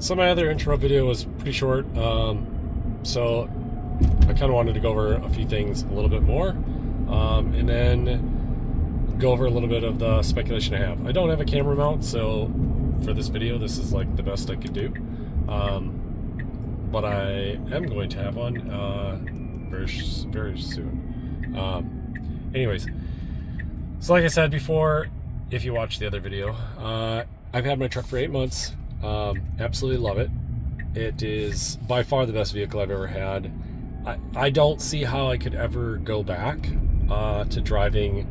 So my other intro video was pretty short, so I kind of wanted to go over a few things a little bit more, and then go over a little bit of the speculation I have. I don't have a camera mount, so for this video, this is like the best I could do, but I am going to have one very soon. Anyways, so like I said before, if you watched the other video, I've had my truck for 8 months. Absolutely love it. It is by far the best vehicle I've ever had. I don't see how I could ever go back to driving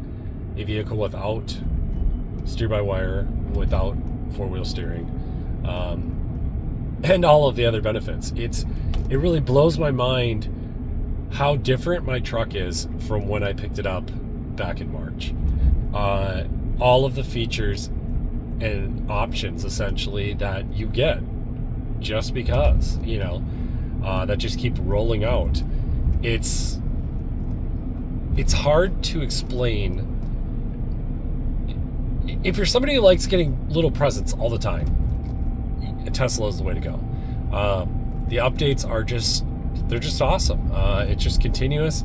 a vehicle without steer-by-wire, without four-wheel steering, and all of the other benefits. It really blows my mind how different my truck is from when I picked it up back in March. All of the features and options essentially that you get just because, that just keep rolling out. It's hard to explain. If you're somebody who likes getting little presents all the time, Tesla is the way to go. The updates are they're just awesome. It's just continuous.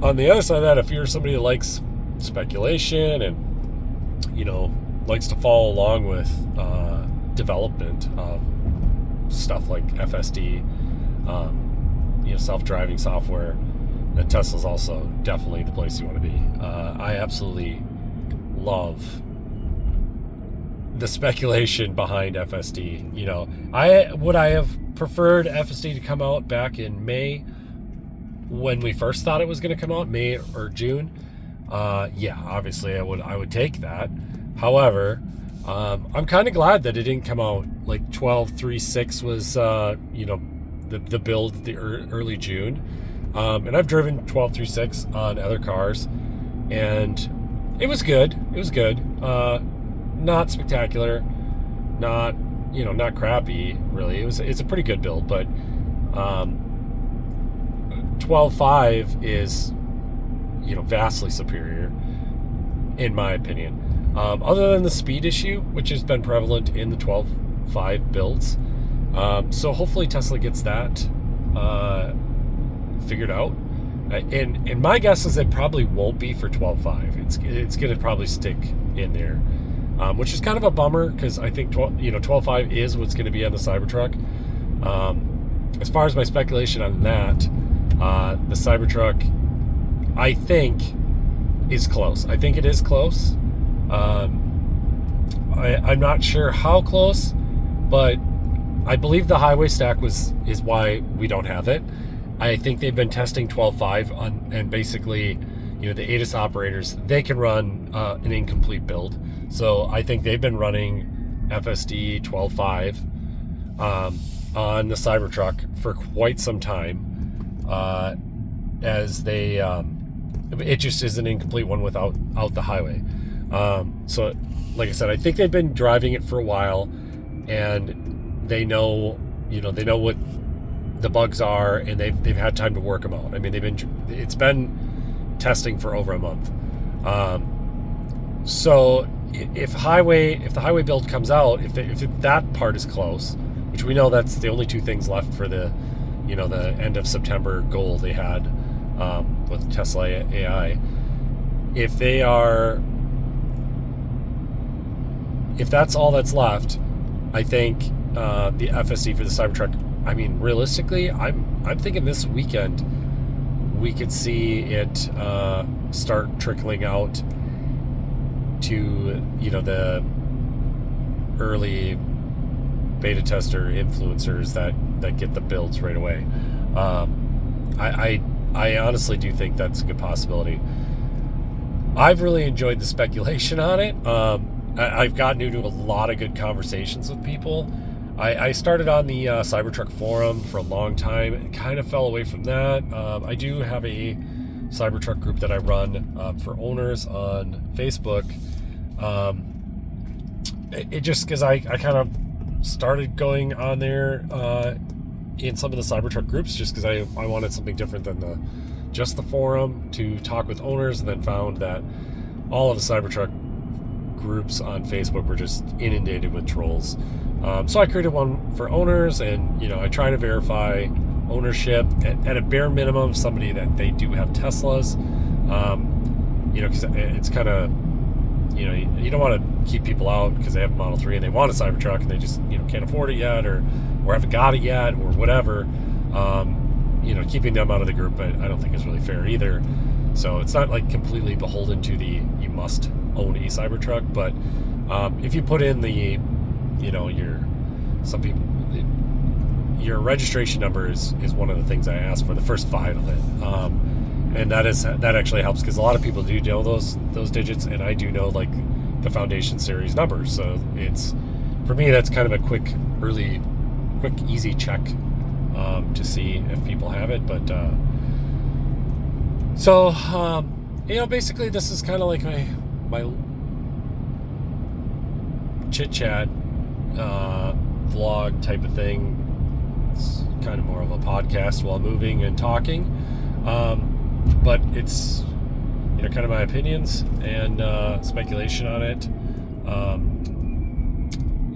On the other side of that, if you're somebody who likes speculation and likes to follow along with development of stuff like FSD, self-driving software, then Tesla's also definitely the place you want to be. I absolutely love the speculation behind FSD. I have preferred FSD to come out back in May when we first thought it was going to come out, May or June. Obviously I would take that. However, I'm kind of glad that it didn't come out like 12.3.6 was, the build the early June. And I've driven 12.3.6 on other cars, and it was good. It was good. Not spectacular, not crappy really. It's a pretty good build, but 12.5 is vastly superior in my opinion. Other than the speed issue, which has been prevalent in the 12.5 builds. So hopefully Tesla gets that figured out. And my guess is it probably won't be for 12.5. It's going to probably stick in there, which is kind of a bummer because I think 12.5 is what's going to be on the Cybertruck. As far as my speculation on that, the Cybertruck, I think, is close. I think it is close. I'm not sure how close, but I believe the highway stack is why we don't have it. I think they've been testing 12.5 and basically, the ADAS operators, they can run an incomplete build. So I think they've been running FSD 12.5 on the Cybertruck for quite some time, as they it just is an incomplete one without the highway. So like I said, I think they've been driving it for a while, and they know what the bugs are, and they've had time to work them out. I mean, it's been testing for over a month. So if the highway build comes out, if that part is close, which we know that's the only two things left for the the end of September goal they had with Tesla AI, if that's all that's left, I think the FSD for the Cybertruck, I mean, realistically, I'm thinking this weekend we could see it start trickling out to the early beta tester influencers that get the builds right away. I honestly do think that's a good possibility. I've really enjoyed the speculation on it. I've gotten into a lot of good conversations with people. I started on the Cybertruck forum for a long time and kind of fell away from that. I do have a Cybertruck group that I run for owners on Facebook. It just because I kind of started going on there in some of the Cybertruck groups just because I wanted something different than just the forum to talk with owners, and then found that all of the Cybertruck groups on Facebook were just inundated with trolls. So I created one for owners, and I try to verify ownership at a bare minimum, somebody that they do have Teslas. Because it's kind of, you don't want to keep people out because they have a Model 3 and they want a Cybertruck and they just can't afford it yet, or haven't got it yet, or whatever. Keeping them out of the group, I don't think is really fair either. So it's not like completely beholden to you must own a Cybertruck, but if you put in your registration number is one of the things I ask for, the first 5 of it, and that actually helps because a lot of people do know those digits, and I do know like the Foundation Series numbers. So it's, for me, that's kind of a quick, easy check to see if people have it. But basically this is kind of like my chit chat vlog type of thing. It's kind of more of a podcast while moving and talking, but it's kind of my opinions and speculation on it.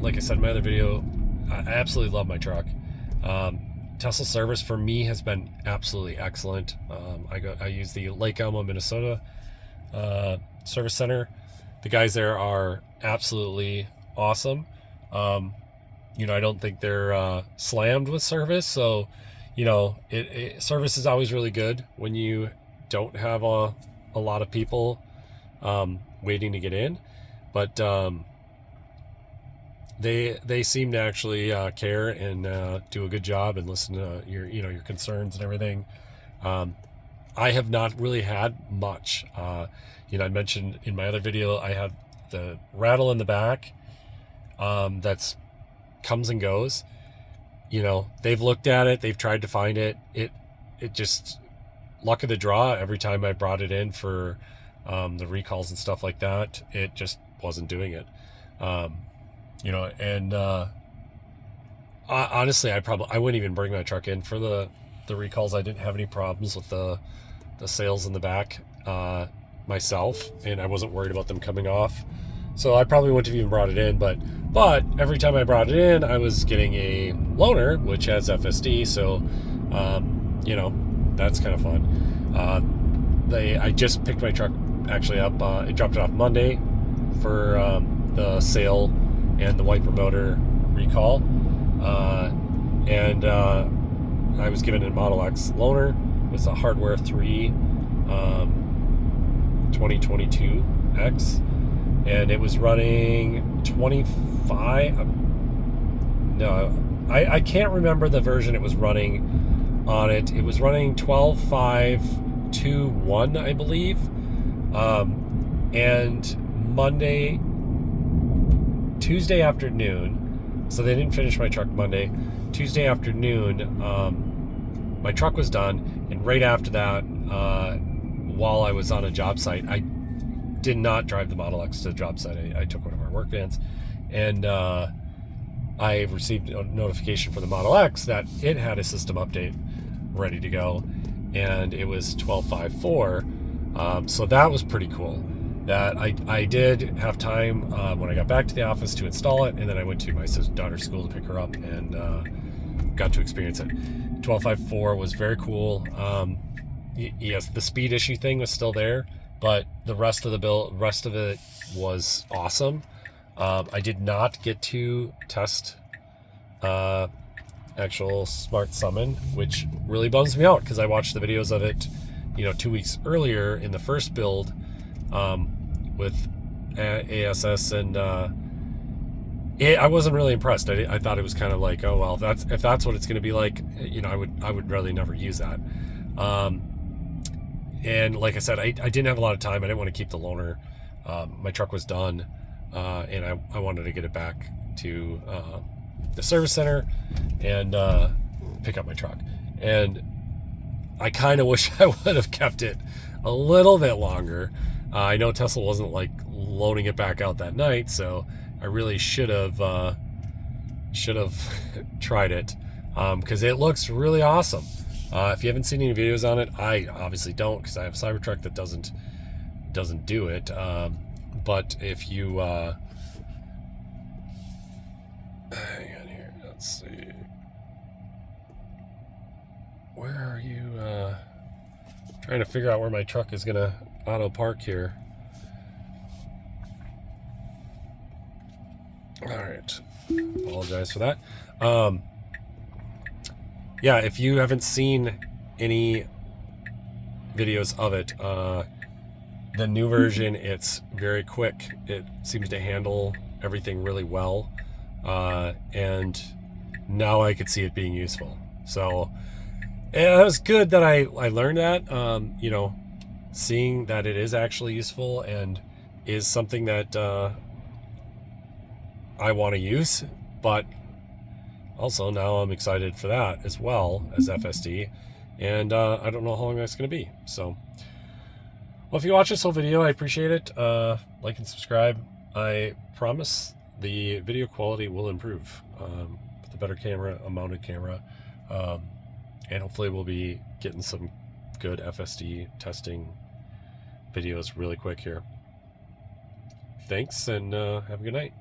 Like I said in my other video, I absolutely love my truck. Tesla service for me has been absolutely excellent. I use the Lake Elmo, Minnesota service center. The guys there are absolutely awesome. I don't think they're slammed with service. So, service is always really good when you don't have a lot of people waiting to get in. But they seem to actually care and do a good job and listen to your concerns and everything. I have not really had much. I mentioned in my other video I had the rattle in the back. That's comes and goes. They've looked at it, they've tried to find it. It just luck of the draw. Every time I brought it in for the recalls and stuff like that, it just wasn't doing it. Honestly, I wouldn't even bring my truck in for the recalls. I didn't have any problems with the sails in the back myself, and I wasn't worried about them coming off. So I probably wouldn't have even brought it in, but every time I brought it in, I was getting a loaner, which has FSD, so, that's kind of fun. I just picked my truck actually up, I dropped it off Monday for the sail and the wiper motor recall, and I was given a Model X loaner with a Hardware 3 2022X. And it was running 25. I can't remember the version it was running on it. It was running 12.5.2.1, I believe. And Tuesday afternoon, so they didn't finish my truck Monday. Tuesday afternoon, my truck was done, and right after that, while I was on a job site, I did not drive the Model X to the job site. I took one of our work vans, and I received a notification for the Model X that it had a system update ready to go, and it was 12.5.4. So that was pretty cool. That I did have time when I got back to the office to install it, and then I went to my daughter's school to pick her up and got to experience it. 12.5.4 was very cool. Yes, the speed issue thing was still there, but the rest of it was awesome. I did not get to test actual Smart Summon, which really bums me out because I watched the videos of it, 2 weeks earlier in the first build with ASS, and I wasn't really impressed. I thought it was kind of like, oh well, if that's what it's going to be like, I would really never use that. And like I said, I didn't have a lot of time. I didn't want to keep the loaner. My truck was done, and I wanted to get it back to the service center and pick up my truck. And I kind of wish I would have kept it a little bit longer. I know Tesla wasn't like loading it back out that night, so I really should have tried it, because it looks really awesome. If you haven't seen any videos on it, I obviously don't, because I have a Cybertruck that doesn't do it. But if you hang on here, let's see, where are you? Trying to figure out where my truck is gonna auto park here. All right, apologize for that. Yeah, if you haven't seen any videos of it, the new version, it's very quick. It seems to handle everything really well, and now I could see it being useful. So it was good that I learned that, you know, seeing that it is actually useful and is something that I want to use. But also now I'm excited for that as well as FSD, and I don't know how long that's going to be. So, well, if you watch this whole video, I appreciate it. Like and subscribe. I promise the video quality will improve with a better camera, a mounted camera, and hopefully we'll be getting some good FSD testing videos really quick here. Thanks, and have a good night.